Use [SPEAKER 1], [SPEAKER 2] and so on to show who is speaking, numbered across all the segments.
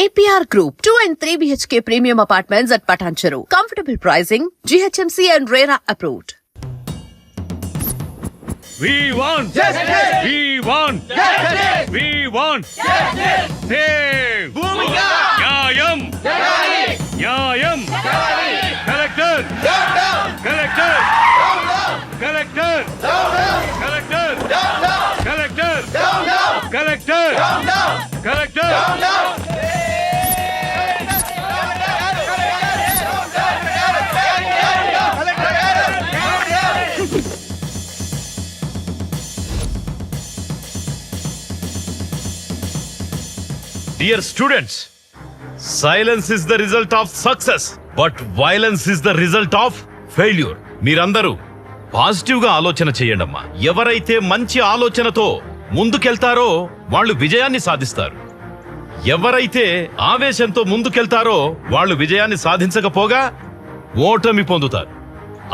[SPEAKER 1] APR Group, 2 and 3 BHK premium apartments at Patancheru. Comfortable pricing, GHMC and RERA approved.
[SPEAKER 2] We want justice. We want justice. We want justice. Save. Bhumika. Nyayam. Jagali. Nyayam. Jagali. Collector. Down down. Collector. Down down. Collector. Down down. Collector. Down down. Collector. Down down. Collector. Down down. Collector. Down down. Dear students, silence is the result of success, but violence is the result of failure. మీరందరూ positive గా ఆలోచన చేయండమ్మా. ఎవరైతే మంచి ఆలోచనతో ముందుకెళ్తారో వాళ్ళు విజయాన్ని సాధిస్తారు. ఎవరైతే ఆవేశంతో ముందుకెళ్తారో వాళ్ళు విజయాన్ని సాధించకపోగా ఓటమి పొందుతారు,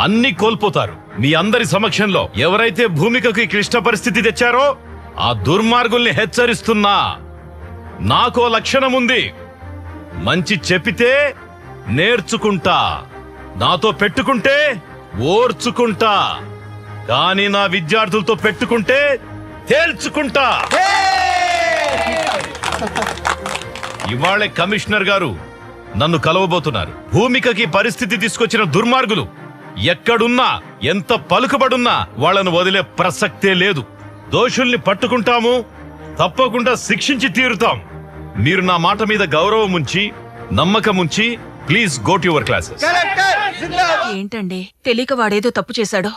[SPEAKER 2] అన్ని కోల్పోతారు. మీ అందరి సమక్షంలో ఎవరైతే భూమికకి క్లిష్ట పరిస్థితి తెచ్చారో ఆ దుర్మార్గుల్ని హెచ్చరిస్తున్నా. నాకో లక్షణం ఉంది. మంచి చెప్పితే నేర్చుకుంటా, నాతో పెట్టుకుంటే ఓర్చుకుంటా, కానీ నా విద్యార్థులతో పెట్టుకుంటే తేల్చుకుంటా. ఇవాళే కమిషనర్ గారు నన్ను కలవబోతున్నారు. భూమికకి పరిస్థితి తీసుకొచ్చిన దుర్మార్గులు ఎక్కడున్నా, ఎంత పలుకుబడున్నా వాళ్ళను వదిలే ప్రసక్తే లేదు. దోషుల్ని పట్టుకుంటాము, తప్పకుండా శిక్షించి తీరుతాం. మీరు నా మాట మీద గౌరవం ఉంచి, నమ్మకం ఉంచి please go to your classes.
[SPEAKER 3] ఏంటండి తెలియక వాడేదో తప్పు చేశాడో?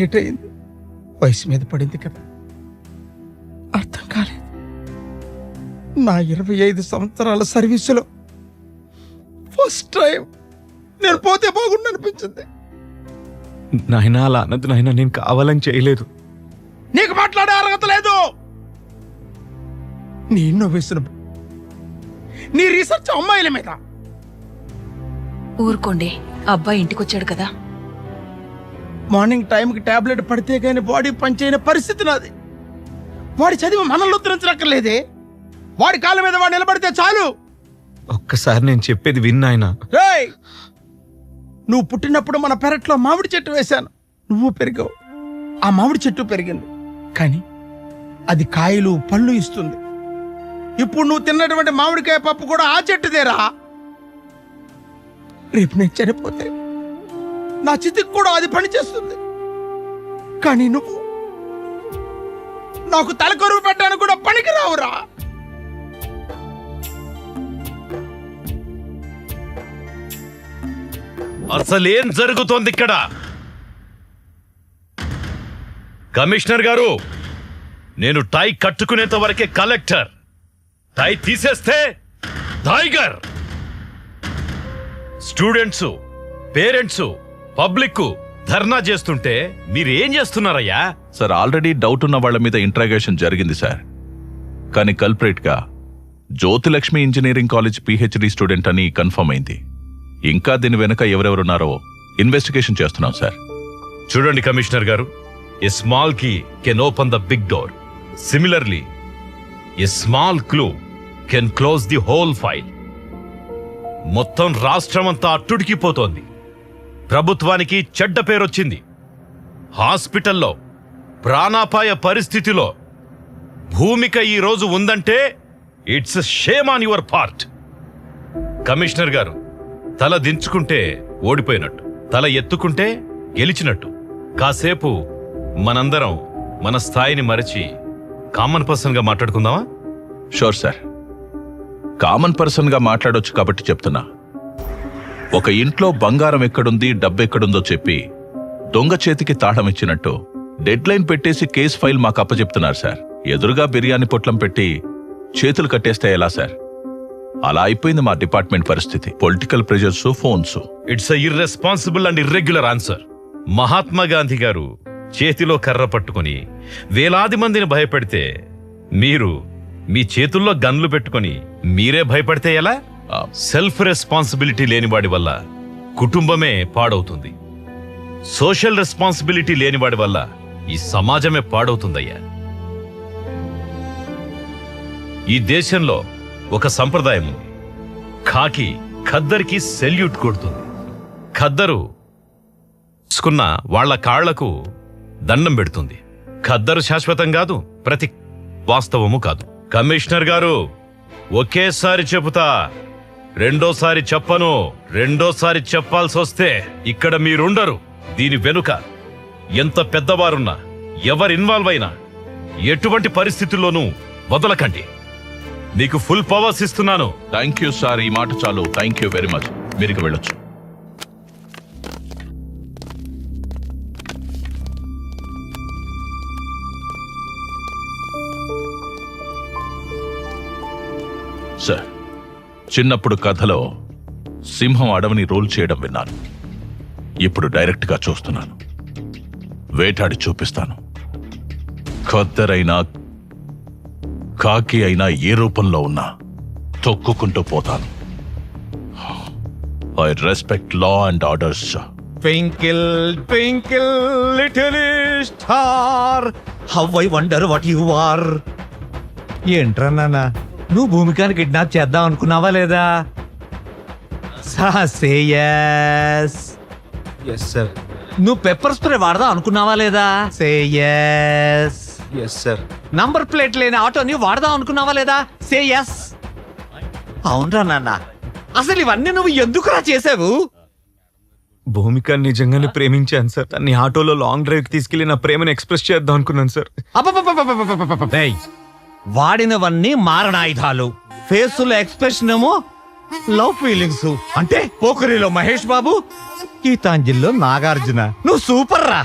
[SPEAKER 4] ఏటైంది? వయసు మీద పడింది కదా, అర్థం కాలేదు. నా 25 సంవత్సరాల సర్వీసులో ఫస్ట్ టైం నేను పోతే బాగుండు అనిపించింది.
[SPEAKER 5] నాయనా అలా అన్నది నాయనా, నేను కావాలని చేయలేదు.
[SPEAKER 4] నీకు మాట్లాడే అర్హత లేదు. నీ ఇన్నోవేషన్, నీ రీసెర్చ్ అమ్మాయిల మీద.
[SPEAKER 3] ఊరుకోండి, అబ్బాయి ఇంటికొచ్చాడు కదా.
[SPEAKER 4] మార్నింగ్ టైంకి టాబ్లెట్ పడితే గానీ బాడీ పనిచేయని పరిస్థితి నాది. వాడి చదివి మనల్ని ఉద్ధరించక్కర్లేదే. వాడి కాళ్ళ మీద వాడు నిలబడితే చాలు.
[SPEAKER 5] ఒక్కసారి నేను చెప్పేది విన్నాయన.
[SPEAKER 4] రేయ్, నువ్వు పుట్టినప్పుడు మన పెరట్లో మామిడి చెట్టు వేశాను, నువ్వు పెరిగావు, ఆ మామిడి చెట్టు పెరిగింది, కానీ అది కాయలు పళ్ళు ఇస్తుంది. ఇప్పుడు నువ్వు తిన్నటువంటి మామిడికాయ పప్పు కూడా ఆ చెట్టుదేరా. రేపు నేను చనిపోతే నా చితికి కూడా అది పని చేస్తుంది, కానీ నువ్వు నాకు తలకొరువు పెట్టడానికి కూడా పనికి రావురా.
[SPEAKER 2] అసలేం జరుగుతోంది ఇక్కడ? కమిషనర్ గారు, నేను టై కట్టుకునేంత వరకే కలెక్టర్. టై తీసేస్తే టైగర్. స్టూడెంట్స్, పేరెంట్స్, పబ్లిక్ ధర్నా చేస్తుంటే మీరేం చేస్తున్నారయ్యా?
[SPEAKER 6] సార్, ఆల్రెడీ డౌట్ ఉన్న వాళ్ళ మీద ఇంట్రాగేషన్ జరిగింది సార్. కానీ కల్ప్రేట్ గా Jyothilakshmi engineering college PhD student అని కన్ఫర్మ్ అయింది. ఇంకా దీని వెనక ఎవరెవరున్నారో ఇన్వెస్టిగేషన్ చేస్తున్నాం సార్.
[SPEAKER 2] చూడండి కమిషనర్ గారు, a small key can open the big door. Similarly a small clue can close the whole file. మొత్తం రాష్ట్రమంతా అట్టుడికిపోతోంది. ప్రభుత్వానికి చెడ్డ పేరొచ్చింది. హాస్పిటల్లో ప్రాణాపాయ పరిస్థితిలో భూమిక ఈ రోజు ఉందంటే it's shame on your part. Commissioner గారు, తల దించుకుంటే ఓడిపోయినట్టు, తల ఎత్తుకుంటే గెలిచినట్టు. కాసేపు మనందరం మన స్థాయిని మరచి కామన్ పర్సన్ గా మాట్లాడుకుందామా?
[SPEAKER 6] షూర్ సార్, కామన్ పర్సన్ గా మాట్లాడొచ్చు కాబట్టి చెప్తున్నా. ఒక ఇంట్లో బంగారం ఎక్కడుంది, డబ్బెక్కడుందో చెప్పి దొంగ చేతికి తాళం ఇచ్చినట్టు డెడ్ లైన్ పెట్టేసి కేసు ఫైల్ మాకు అప్పచెప్తున్నారు సార్. ఎదురుగా బిర్యానీ పొట్లం పెట్టి చేతులు కట్టేస్తే ఎలా సార్? అలా అయిపోయింది మా డిపార్ట్మెంట్ పరిస్థితి. Political pressures, phones.
[SPEAKER 2] It's irresponsible and irregular answer. Mahatma Gandhi గారు చేతిలో కర్ర పట్టుకుని వేలాది మందిని భయపెడితే మీరు మీ చేతుల్లో గన్లు పెట్టుకుని మీరే భయపడితే ఎలా? సెల్ఫ్ రెస్పాన్సిబిలిటీ లేనివాడి వల్ల కుటుంబమే పాడవుతుంది. సోషల్ రెస్పాన్సిబిలిటీ లేనివాడి వల్ల ఈ సమాజమే పాడవుతుందయ్యా. ఈ దేశంలో ఒక సంప్రదాయం ఉంది. ఖాకి ఖద్దర్కి సెల్యూట్ కొడుతుంది. ఖద్దరు తీసుకున్న వాళ్ళ కాళ్లకు దండం పెడుతుంది. ఖద్దరు శాశ్వతం కాదు, ప్రతి వాస్తవము కాదు. కమిషనర్ గారు, ఒకేసారి చెబుతా, రెండోసారి చెప్పను. రెండోసారి చెప్పాల్సి వస్తే ఇక్కడ మీరుండరు. దీని వెనుక ఎంత పెద్దవారున్నా, ఎవరు ఇన్వాల్వ్ అయినా ఎటువంటి పరిస్థితుల్లోనూ వదలకండి. మీకు ఫుల్ పవర్స్ ఇస్తున్నాను.
[SPEAKER 6] థ్యాంక్ యూ సార్, ఈ మాట చాలు. Thank you very much. మీరు వెళ్ళొచ్చు. సార్, చిన్నప్పుడు కథలో సింహం అడవిని రూల్ చేయడం విన్నాను. ఇప్పుడు డైరెక్ట్ గా చూస్తున్నాను. వేటాడి చూపిస్తాను. ఖద్దరైనా కాకి అయినా ఏ రూపంలో ఉన్నా తొక్కుకుంటూ పోతాను. I respect law and orders.
[SPEAKER 5] Twinkle, twinkle, little star, how I wonder what you are. ఏంట్రా నాన్న, నువ్వు భూమికాని కిడ్నాప్ చేద్దాం అనుకున్నావా లేదా? సే yes. Yes sir. నువ్వు పెప్పర్ స్ప్రే వాడదాం అనుకున్నావా లేదా? సే yes. Yes sir. Number plate లేని ఆటోని వాడదాం అనుకున్నావా లేదా? సే yes. అవునరా నాన్న, అసలు ఇవన్నీ నువ్వు ఎందుకురా చేసావు? భూమిక నిజంగానే ప్రేమించాను సార్. తన్ని ఆటోలో లాంగ్ డ్రైవ్ కి తీసుకెళ్లి నా ప్రేమను ఎక్స్ప్రెస్ చేద్దాం అనుకున్నాను సార్. వాడినవన్నీ మారణాయుధాలు. ఫేసులో ఎక్స్ప్రెషన్ ఏమో లవ్ ఫీలింగ్స్. అంటే పోకరిలో మహేష్ బాబు, గీతాంజలిలో నాగార్జున. నువ్వు సూపర్ రా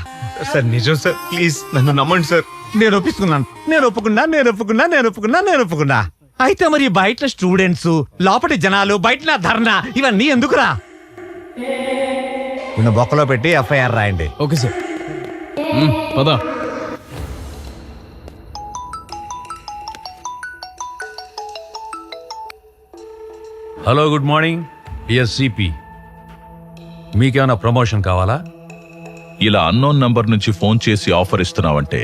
[SPEAKER 5] సార్. నిజం సార్, ప్లీజ్ నన్ను నమ్మండి సార్. నేను ఒప్పుకున్నా. అయితే మరి బయట స్టూడెంట్స్, లోపటి జనాలు, బయట నా ధర్నా, ఇవన్నీ ఎందుకురా? నిన్ను బొక్కలో పెట్టి ఎఫ్ఐఆర్ రాయండి.
[SPEAKER 7] Okay sir. పదా.
[SPEAKER 8] Hello, good morning DSCP. మీకేమైనా ప్రమోషన్ కావాలా?
[SPEAKER 6] ఇలా అన్నోన్ నంబర్ నుంచి ఫోన్ చేసి ఆఫర్ ఇస్తున్నావంటే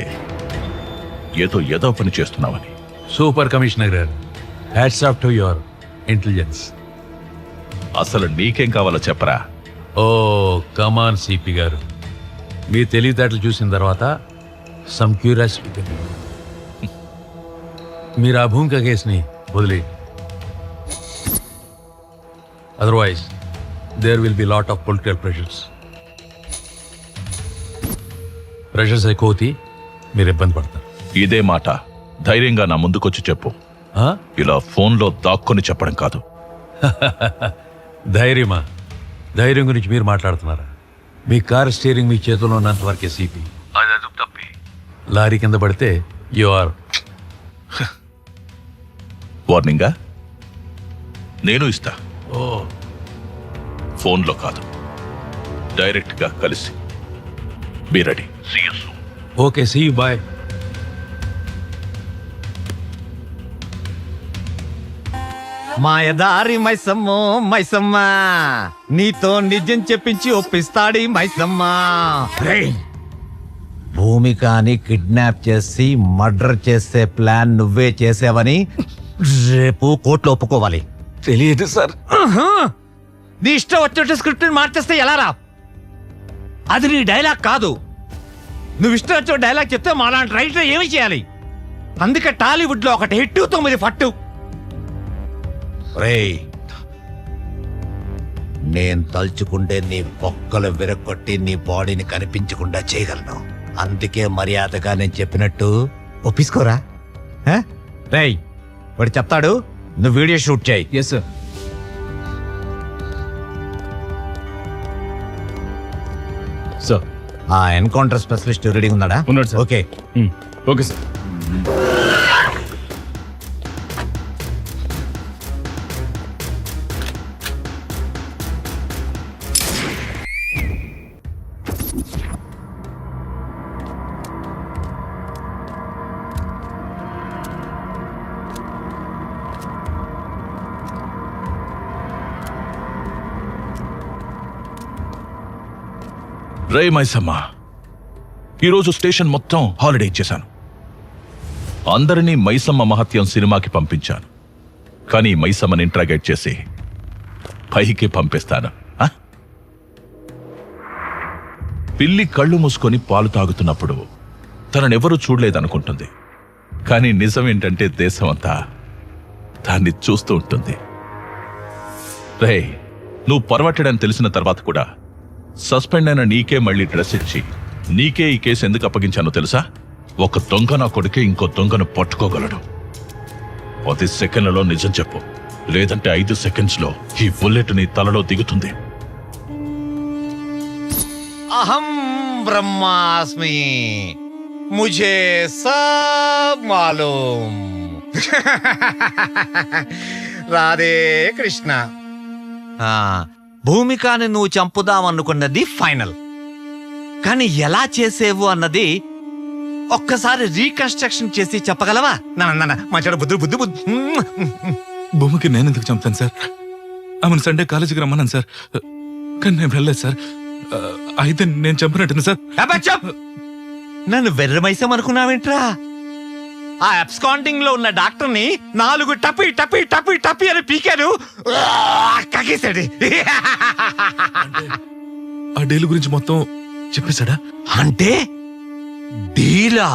[SPEAKER 6] ఏదో పని చేస్తున్నావని.
[SPEAKER 8] సూపర్ కమిషనర్ గారు, hats off to your intelligence.
[SPEAKER 6] అసలు నీకేం కావాలో చెప్పరా?
[SPEAKER 8] ఓ కమాన్ సిపి గారు, మీ తెలివితేటలు చూసిన తర్వాత సమ్ క్యూరియాసిటీ. మీరు ఆ భూమిక కేసుని వదిలేయండి. Otherwise there will be lot of political pressures ఎక్కువతి మీరు ఇబ్బంది పడతారు.
[SPEAKER 6] ఇదే మాట ధైర్యంగా నా ముందుకొచ్చి చెప్పు.
[SPEAKER 8] ఆ?
[SPEAKER 6] ఇలా ఫోన్లో దాక్కొని చెప్పడం కాదు.
[SPEAKER 8] ధైర్యమా? ధైర్యం గురించి మీరు మాట్లాడుతున్నారా? మీ కార్ స్టీరింగ్ మీ చేతిలో ఉన్నంత వరకే సిపి. అది అదుపు తప్పి లారీ కింద పడితే యు ఆర్.
[SPEAKER 6] వార్నింగా? నేను ఇస్తా.
[SPEAKER 8] ఓ,
[SPEAKER 6] ఫోన్లో కాదు, డైరెక్ట్ గా కలిసి. Be ready.
[SPEAKER 8] Okay, see you, bye.
[SPEAKER 5] మాయదారి మైసమ్మ, నీతో నిజం చెప్పించి ఒప్పిస్తాడి మైసమ్మ. భూమికాని కిడ్నాప్ చేసి మర్డర్ చేసే ప్లాన్ నువ్వే చేసావని రేపు కోర్టులో ఒప్పుకోవాలి.
[SPEAKER 7] తెలియదు సార్.
[SPEAKER 5] నీ ఇష్టం వచ్చినట్టు స్క్రిప్ట్ మార్చేస్తే ఎలా రా? అది నీ డైలాగ్ కాదు. నువ్వు ఇష్టం వచ్చిన డైలాగ్ చెప్తే మాలాంటి రైటర్ ఏమి చేయాలి? అందుకే టాలీవుడ్ లో ఒకటి హిట్ 9 ఫట్టు. రేయ్, నేను తలుచుకుంటే నీ బొక్కలు విరగొట్టి నీ బాడీని కనిపించకుండా చేయగలను. అందుకే మర్యాదగా నేను చెప్పినట్టు ఒప్పించుకోరా. రేయ్, వాడు చెప్తాడు, నువ్వు వీడియో షూట్ చేయి.
[SPEAKER 7] Yes sir. సార్,
[SPEAKER 5] ఆ ఎన్కౌంటర్ స్పెషలిస్ట్ రెడీ ఉన్నాడా?
[SPEAKER 7] ఉన్నాడు సార్.
[SPEAKER 5] ఓకే.
[SPEAKER 7] Okay sir.
[SPEAKER 6] రే మైసమ్మ, ఈరోజు స్టేషన్ మొత్తం హాలిడే ఇచ్చేశాను. అందరినీ మైసమ్మ మహత్యం సినిమాకి పంపించాను. కానీ ఈ మైసమ్మని ఇంట్రాగేట్ చేసి పైకి పంపిస్తాను. ఆ? పిల్లి కళ్ళు మూసుకొని పాలు తాగుతున్నప్పుడు తననెవరూ చూడలేదనుకుంటుంది. కానీ నిజం ఏంటంటే దేశమంతా దాన్ని చూస్తూ ఉంటుంది. రేయ్, నువ్వు పర్వట్టడని తెలిసిన తర్వాత కూడా సస్పెండ్ అయిన నీకే మళ్ళీ డ్రెస్ ఇచ్చి నీకే ఈ కేసు ఎందుకు అప్పగించానో తెలుసా? ఒక దొంగ నా కొడుకే ఇంకో దొంగను పట్టుకోగలడు. 10 సెకండ్లలో నిజం చెప్పు, లేదంటే 5 సెకండ్స్లో ఈ బుల్లెట్ నీ తలలో దిగుతుంది.
[SPEAKER 5] అహం బ్రహ్మాస్మి, ముझे సబ్ మాలూమ్. రాధే కృష్ణ. భూమికాని నువ్వు చంపుదామనుకున్నది ఫైనల్, కానీ ఎలా చేసేవు అన్నది ఒక్కసారి రీకన్స్ట్రక్షన్ చేసి చెప్పగలవా? మంచి బుద్ధి బుద్ధి బుద్ధి.
[SPEAKER 9] భూమికి నేను ఎందుకు చంపుతాను సార్? ఆమెను సండే కాలేజీకి రమ్మన్నాను సార్, కానీ నేను వెళ్ళలేదు సార్. అయితే నేను చంపినట్టు సార్.
[SPEAKER 5] నన్ను వెర్రమైసం అనుకున్నావేంట్రా? ఆ అబ్స్కాండింగ్ లో ఉన్న డాక్టర్ని 4 టపి టపి టపి టపి అని పీకారు, కకేశాడు.
[SPEAKER 9] ఆ డీల్ గురించి మొత్తం చెప్పేశాడా?
[SPEAKER 5] అంటే డీలా?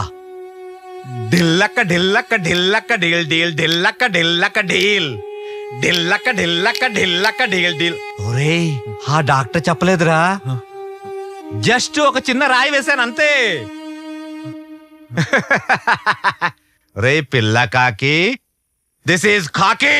[SPEAKER 5] ఢిల్లక్క ఢిల్లక్క ఢిల్లక్క డీల్ డీల్ ఢిల్లక్క ఢిల్లక్క డీల్ ఢిల్లక్క ఢిల్లక్క ఢిల్లక్క డీల్ డీల్. ఒరేయ్, ఆ డాక్టర్ చెప్పలేదురా, జస్ట్ ఒక చిన్న రాయి వేశాను అంతే. రే పిల్ల కాకి, దిస్ ఈజ్ కాకి.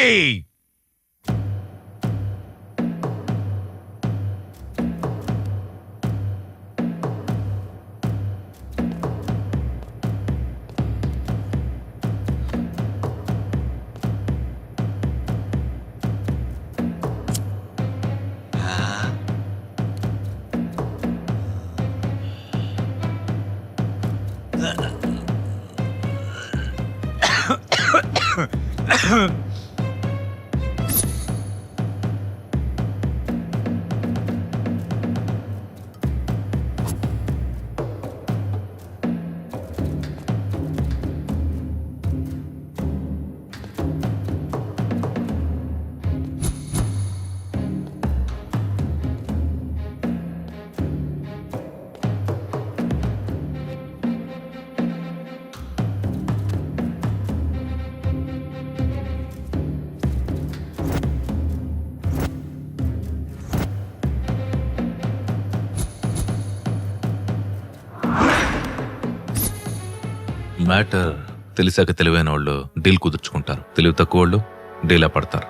[SPEAKER 10] మ్యాటర్ తెలిసాక తెలివైన వాళ్ళు డీల్ కుదుర్చుకుంటారు, తెలివి తక్కువ వాళ్ళు డీలా పడతారు.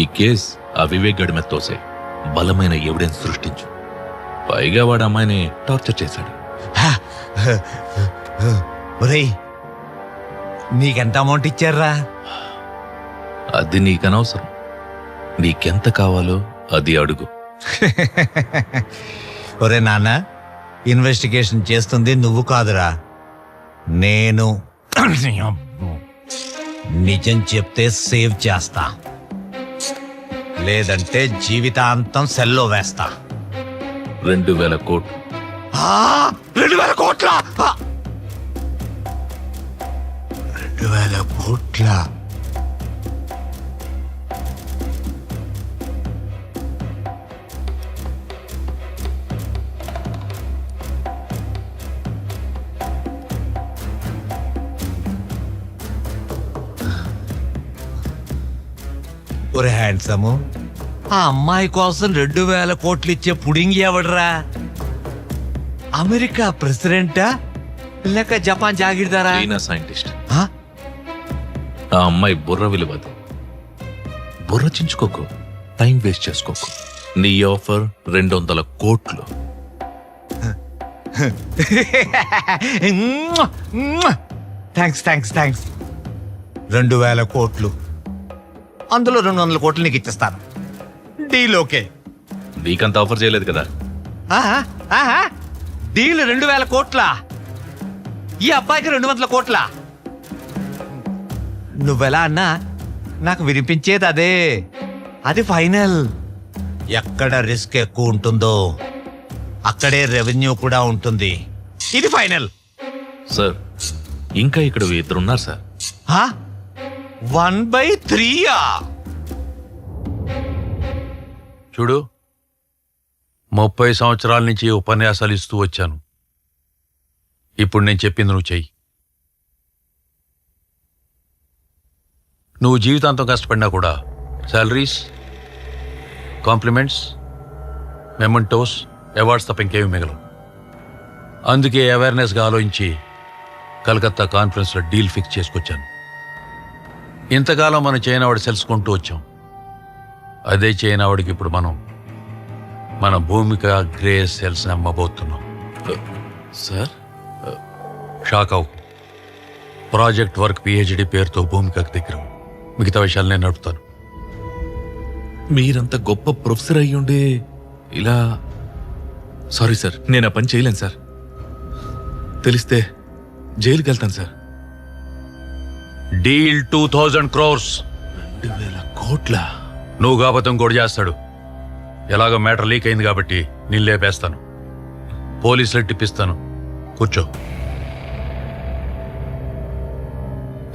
[SPEAKER 10] ఈ కేస్ ఆ వివేక్ గడి మీద తోసే, బలమైన ఎవిడెన్స్ సృష్టించు. పైగా వాడు అమ్మాయిని టార్చర్ చేశాడు.
[SPEAKER 5] ఒరేయ్, నీకెంత అమౌంట్ ఇచ్చారా?
[SPEAKER 10] అది నీకనవసరం, నీకెంత కావాలో అది అడుగు.
[SPEAKER 5] ఒరే నాన్న, ఇన్వెస్టిగేషన్ చేస్తుంది నువ్వు కాదురా, నేను. నిజం చెప్తే సేవ్ చేస్తా, లేదంటే జీవితాంతం సెల్లో వేస్తా.
[SPEAKER 10] 2000 కోట్లు.
[SPEAKER 5] 2000 కోట్ల? 2000 కోట్ల? ఒరే హ్యాండ్సము, ఆ అమ్మాయి కోసం 2000 కోట్లు ఇచ్చే పుడింగి ఎవడరా? అమెరికా ప్రెసిడెంటా లేక జపాన్ జాగిర్దారా?
[SPEAKER 10] China scientist. ఆ అమ్మాయి బుర్ర విలువదు. బుర్ర చించుకోకు, టైం వేస్ట్ చేసుకోకు. నీ ఆఫర్ 200 కోట్లు.
[SPEAKER 5] Thanks thanks thanks. 2000 కోట్లు, అందులో 200 కోట్లు నీకు ఇచ్చేస్తాను. Deal okay.
[SPEAKER 10] నీకంత ఆఫర్ చేయలేదు కదా.
[SPEAKER 5] డీల్ 2000 కోట్ల, ఈ అబ్బాయికి 200 కోట్ల. నువ్వెలా అన్నా నాకు వినిపించేది అదే. అది ఫైనల్. ఎక్కడ రిస్క్ ఎక్కువ ఉంటుందో అక్కడే రెవెన్యూ కూడా ఉంటుంది. ఇది ఫైనల్.
[SPEAKER 10] సార్, ఇంకా ఇక్కడ 2 ఉన్నారు సార్.
[SPEAKER 5] 1/3?
[SPEAKER 8] చూడు, 30 సంవత్సరాల నుంచి ఉపన్యాసాలు ఇస్తూ వచ్చాను. ఇప్పుడు నేను చెప్పింది నువ్వు చెయ్యి. నువ్వు జీవితాంతం కష్టపడినా కూడా శాలరీస్, కాంప్లిమెంట్స్, మెమెంటోస్, అవార్డ్స్ తప్ప ఇంకేమీ మిగలవు. అందుకే అవేర్నెస్గా ఆలోచించి కలకత్తా కాన్ఫరెన్స్లో డీల్ ఫిక్స్ చేసుకొచ్చాను. ఇంతకాలం మనం చైనావాడు తెలుసుకుంటూ వచ్చాం. అదే చైనావాడికి ఇప్పుడు మన భూమిక గ్రే సెల్స్ అమ్మబోతున్నాం.
[SPEAKER 10] సార్
[SPEAKER 8] షాక్ అవు. ప్రాజెక్ట్ వర్క్ పిహెచ్డి పేరుతో భూమికకు దగ్గర. మిగతా విషయాలు నేను నడుపుతాను.
[SPEAKER 10] మీరంత గొప్ప ప్రొఫెసర్ అయ్యుండే ఇలా... సారీ సార్, నేను ఆ పని చేయలేను సార్. తెలిస్తే జైలుకి వెళ్తాను సార్.
[SPEAKER 8] Deal 2000 crores.
[SPEAKER 10] 2000 కోట్ల?
[SPEAKER 8] నువ్వు కాకపోతే ఇంకోటి చేస్తాడు. ఎలాగో మ్యాటర్ లీక్ అయింది కాబట్టి నేను లేపేస్తాను. పోలీసులకు టిప్పిస్తాను. కూర్చో.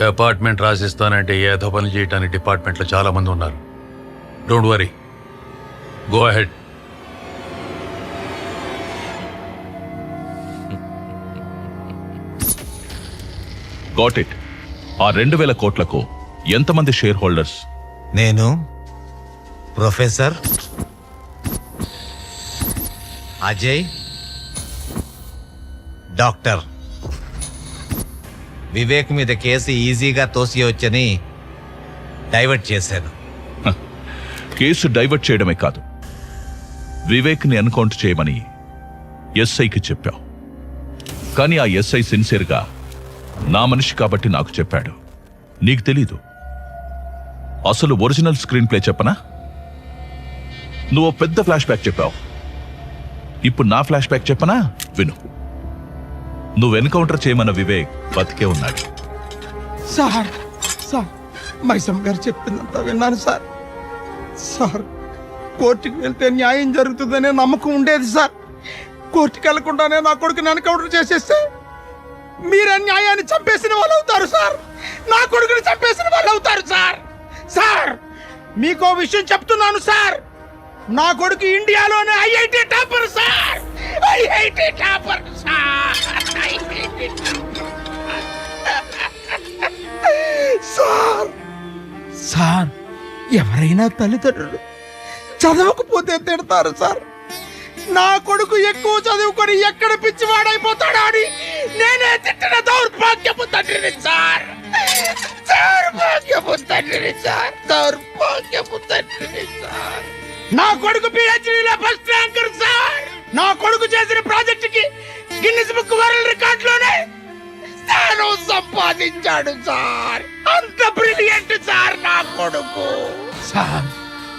[SPEAKER 8] అపార్ట్మెంట్ రాసిస్తానంటే ఏదో పని చేయడానికి డిపార్ట్మెంట్లో చాలా మంది ఉన్నారు. Don't worry, go ahead.
[SPEAKER 6] Got it. ఆ 2000 కోట్లకు ఎంతమంది షేర్ హోల్డర్స్?
[SPEAKER 5] నేను, ప్రొఫెసర్ అజయ్, డాక్టర్. వివేక్ మీద కేసు ఈజీగా తోసియవచ్చని డైవర్ట్ చేశాను.
[SPEAKER 6] కేసు డైవర్ట్ చేయడమే కాదు, వివేక్ని ఎన్కౌంటర్ చేయమని ఎస్ఐకి చెప్పావు. కానీ ఆ ఎస్ఐ సిన్సియర్గా నా మనిషి కాబట్టి నాకు చెప్పాడు. నీకు తెలీదు. అసలు ఒరిజినల్ స్క్రీన్ ప్లే చెప్పనా? నువ్వు పెద్ద ఫ్లాష్ బ్యాక్ చెప్పావు. ఇప్పుడు నా ఫ్లాష్ బ్యాక్ చెప్పనా? విను. నువ్వు ఎన్కౌంటర్ చేయమన్న వివేక్ బతికే ఉన్నాడు.
[SPEAKER 4] సార్ సార్ మైసమ్మ గారు చెప్పిందంతా విన్నాను సార్. సార్, కోర్టుకి వెళ్తే న్యాయం జరుగుతుందనే నమ్మకం ఉండేది సార్. కోర్టుకి వెళ్లకుండానే నా కొడుకుని ఎన్కౌంటర్ చేసేస్తే మీరే న్యాయాన్ని చంపేసిన వాళ్ళు అవుతారు సార్. నా కొడుకుని చంపేసిన వాళ్ళు అవుతారు సార్. సార్, మీకో విషయం చెప్తున్నాను సార్. నా కొడుకు ఇండియాలోనే IIT topper sir. IIT topper sir. Sir sir, ఎవరైనా తల్లిదండ్రులు చదవకపోతే తిడతారు సార్. నా కొడుకు ఎక్కువ చదువుకొని ఎక్కడ పిచ్చివాడైపోతాడా అని నేనే తిట్టిన దౌర్భాగ్యపు తండ్రిని సార్. దౌర్భాగ్యపు తండ్రిని సార్. దౌర్భాగ్యపు తండ్రిని సార్. నా కొడుకు పిహెచ్డీలో ఫస్ట్ ర్యాంకర్ సార్. నా కొడుకు చేసిన ప్రాజెక్ట్ కి గిన్నిస్ బుక్ వరల్డ్ రికార్డ్ లోనే స్థానం సంపాదించాడు సార్. అంత బ్రిలియంట్ సార్ నా కొడుకు. సార్,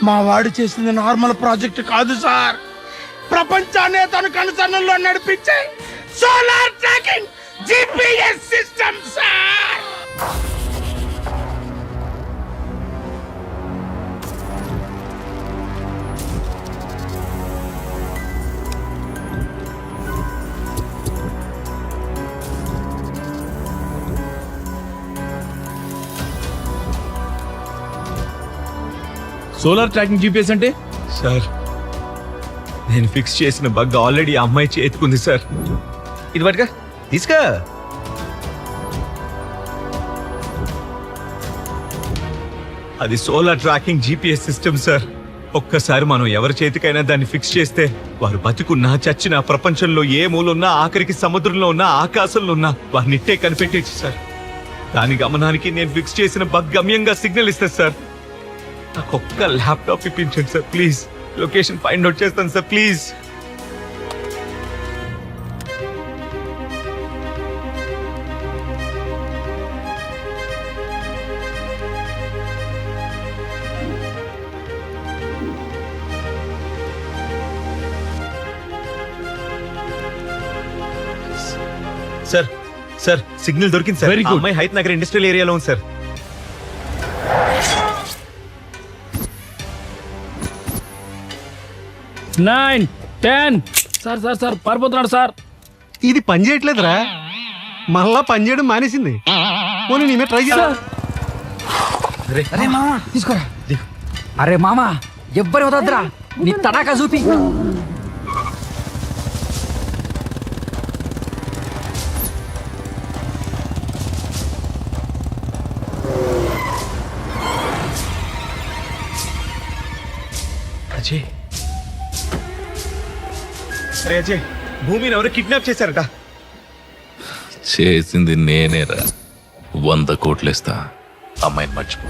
[SPEAKER 4] మా వాడు చేసింది నార్మల్ ప్రాజెక్ట్ కాదు సార్. ప్రపంచాన్ని తన కనుసన్నల్లో నడిపించే solar tracking GPS system sir.
[SPEAKER 7] Solar tracking GPS అంటే?
[SPEAKER 5] సార్, నేను ఫిక్స్ చేసిన బగ్ ఆల్రెడీ అమ్మాయి చేతుకుంది సార్. ఇది పట్టుగా తీసుకో. అది solar tracking GPS system sir. ఒక్కసారి మనం ఎవరి చేతికైనా దాన్ని ఫిక్స్ చేస్తే వారు బతుకున్నా చచ్చినా ప్రపంచంలో ఏ మూలున్నా, ఆఖరికి సముద్రంలో ఉన్నా, ఆకాశంలో ఉన్నా వారిని ఇట్టే కనిపెట్టేచ్చు సార్. దాని గమనానికి నేను ఫిక్స్ చేసిన బగ్ గమ్యంగా సిగ్నల్ ఇస్తుంది సార్. నాకు ఒక్క ల్యాప్టాప్ ఇప్పించండి sir please. Location find out చేస్తాను sir please. Sir sir, signal దొరికింది సార్.
[SPEAKER 7] Very good.
[SPEAKER 5] అమ్మాయి హైత్ నగర్ ఇండస్ట్రియల్ ఏరియాలో ఉంది sir.
[SPEAKER 7] Nine 10. Sir sir sir పారిపోతున్నాడు సార్.
[SPEAKER 5] ఇది పని చేయట్లేదురా. మళ్ళా పని చేయడం మానేసింది. పోనీ నేనే ట్రై చేస్తా.
[SPEAKER 11] అరే మామా తీసుకోరా. అరే మామా ఎవ్వరు వదద్దురా.
[SPEAKER 7] నీ తడాకా చూపి.
[SPEAKER 5] అజయ్ అరే అజయ్, భూమిని ఎవరు కిడ్నాప్ చేశారట.
[SPEAKER 10] చేసింది నేనేరా. 100 కోట్లేస్తా, అమ్మాయిని మర్చిపో.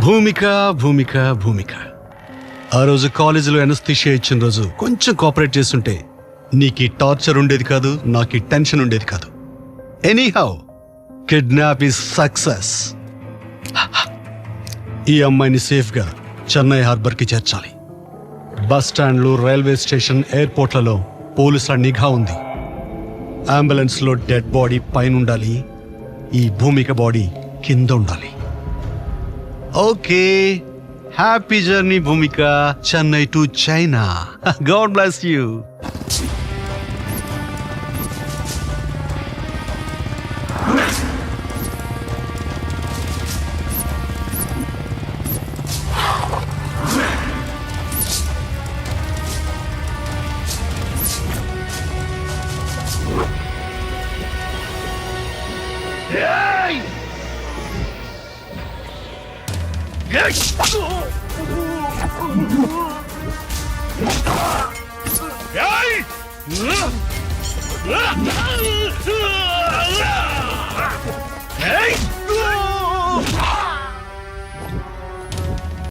[SPEAKER 11] భూమిక భూమిక భూమిక, ఆ రోజు కాలేజీలో ఎనస్థిషియా ఇచ్చిన రోజు కొంచెం కోఆపరేట్ చేస్తుంటే నీకు ఈ టార్చర్ ఉండేది కాదు, నాకు ఈ టెన్షన్ ఉండేది కాదు. Anyhow, kidnap is success. ఈ అమ్మాయిని సేఫ్గా చెన్నై హార్బర్కి చేర్చాలి. బస్ స్టాండ్లు, రైల్వే స్టేషన్, ఎయిర్పోర్ట్లలో పోలీసుల నిఘా ఉంది. అంబులెన్స్లో డెడ్ బాడీ పైన ఉండాలి, ఈ భూమిక బాడీ కింద ఉండాలి. Okay, happy journey Bhumika, Chennai to China. God bless you.
[SPEAKER 4] Hey!